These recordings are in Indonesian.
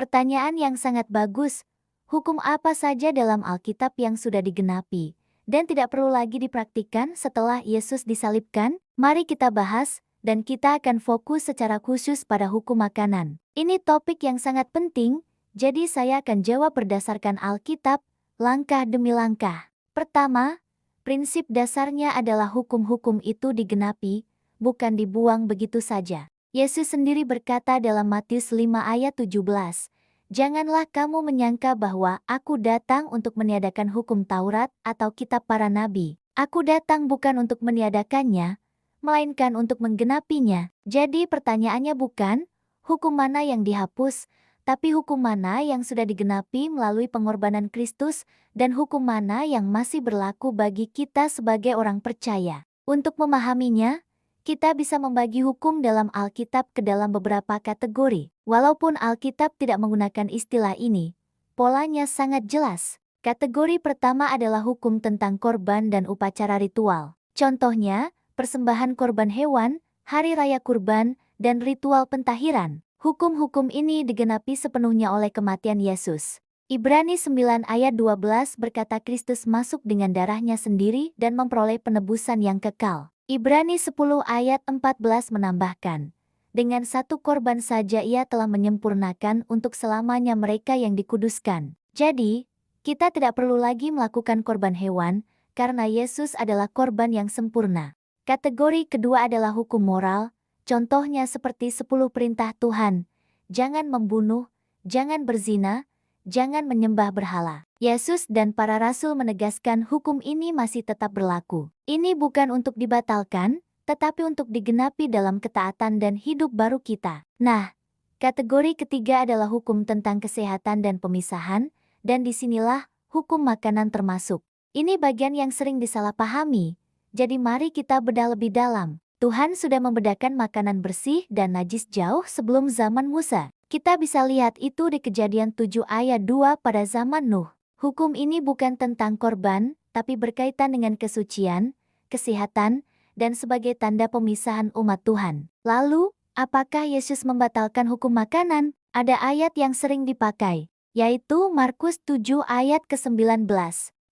Pertanyaan yang sangat bagus. Hukum apa saja dalam Alkitab yang sudah digenapi dan tidak perlu lagi dipraktikkan setelah Yesus disalibkan? Mari kita bahas, dan kita akan fokus secara khusus pada hukum makanan. Ini topik yang sangat penting, jadi saya akan jawab berdasarkan Alkitab, langkah demi langkah. Pertama, prinsip dasarnya adalah hukum-hukum itu digenapi, bukan dibuang begitu saja. Yesus sendiri berkata dalam Matius 5 ayat 17, "Janganlah kamu menyangka bahwa aku datang untuk meniadakan hukum Taurat atau kitab para nabi. Aku datang bukan untuk meniadakannya, melainkan untuk menggenapinya." Jadi pertanyaannya bukan, hukum mana yang dihapus, tapi hukum mana yang sudah digenapi melalui pengorbanan Kristus, dan hukum mana yang masih berlaku bagi kita sebagai orang percaya. Untuk memahaminya, kita bisa membagi hukum dalam Alkitab ke dalam beberapa kategori. Walaupun Alkitab tidak menggunakan istilah ini, polanya sangat jelas. Kategori pertama adalah hukum tentang korban dan upacara ritual. Contohnya, persembahan korban hewan, hari raya kurban, dan ritual pentahiran. Hukum-hukum ini digenapi sepenuhnya oleh kematian Yesus. Ibrani 9 ayat 12 berkata Kristus masuk dengan darahnya sendiri dan memperoleh penebusan yang kekal. Ibrani 10 ayat 14 menambahkan, dengan satu korban saja ia telah menyempurnakan untuk selamanya mereka yang dikuduskan. Jadi, kita tidak perlu lagi melakukan korban hewan, karena Yesus adalah korban yang sempurna. Kategori kedua adalah hukum moral, contohnya seperti 10 perintah Tuhan, jangan membunuh, jangan berzina, jangan menyembah berhala. Yesus dan para rasul menegaskan hukum ini masih tetap berlaku. Ini bukan untuk dibatalkan, tetapi untuk digenapi dalam ketaatan dan hidup baru kita. Nah, kategori ketiga adalah hukum tentang kesehatan dan pemisahan, dan disinilah hukum makanan termasuk. Ini bagian yang sering disalahpahami, jadi mari kita bedah lebih dalam. Tuhan sudah membedakan makanan bersih dan najis jauh sebelum zaman Musa. Kita bisa lihat itu di Kejadian 7 ayat 2 pada zaman Nuh. Hukum ini bukan tentang korban, tapi berkaitan dengan kesucian, kesehatan, dan sebagai tanda pemisahan umat Tuhan. Lalu, apakah Yesus membatalkan hukum makanan? Ada ayat yang sering dipakai, yaitu Markus 7 ayat ke-19.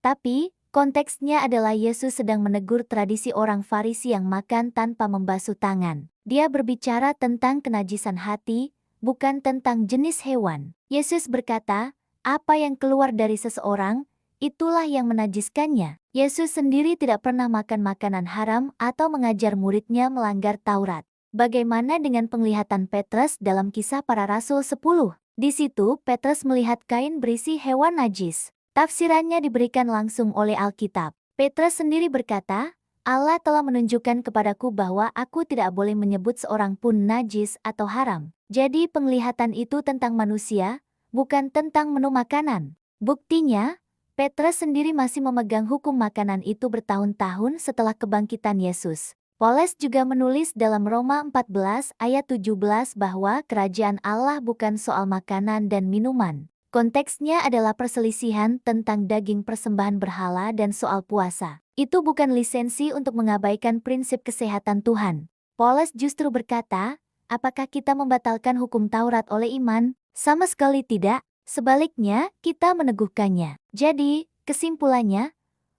Tapi, konteksnya adalah Yesus sedang menegur tradisi orang Farisi yang makan tanpa membasuh tangan. Dia berbicara tentang kenajisan hati, bukan tentang jenis hewan. Yesus berkata, apa yang keluar dari seseorang, itulah yang menajiskannya. Yesus sendiri tidak pernah makan makanan haram atau mengajar muridnya melanggar Taurat. Bagaimana dengan penglihatan Petrus dalam Kisah Para Rasul 10? Di situ Petrus melihat kain berisi hewan najis. Tafsirannya diberikan langsung oleh Alkitab. Petrus sendiri berkata, Allah telah menunjukkan kepadaku bahwa aku tidak boleh menyebut seorang pun najis atau haram. Jadi penglihatan itu tentang manusia, bukan tentang menu makanan. Buktinya, Petrus sendiri masih memegang hukum makanan itu bertahun-tahun setelah kebangkitan Yesus. Paulus juga menulis dalam Roma 14 ayat 17 bahwa kerajaan Allah bukan soal makanan dan minuman. Konteksnya adalah perselisihan tentang daging persembahan berhala dan soal puasa. Itu bukan lisensi untuk mengabaikan prinsip kesehatan Tuhan. Paulus justru berkata, apakah kita membatalkan hukum Taurat oleh iman? Sama sekali tidak, sebaliknya kita meneguhkannya. Jadi, kesimpulannya,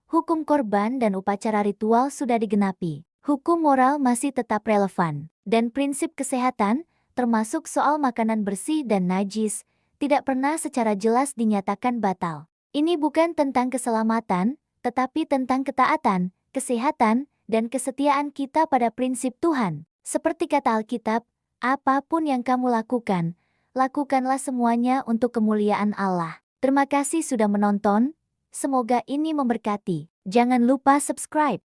hukum korban dan upacara ritual sudah digenapi. Hukum moral masih tetap relevan. Dan prinsip kesehatan, termasuk soal makanan bersih dan najis, tidak pernah secara jelas dinyatakan batal. Ini bukan tentang keselamatan, tetapi tentang ketaatan, kesehatan, dan kesetiaan kita pada prinsip Tuhan. Seperti kata Alkitab, apapun yang kamu lakukan, lakukanlah semuanya untuk kemuliaan Allah. Terima kasih sudah menonton, semoga ini memberkati. Jangan lupa subscribe.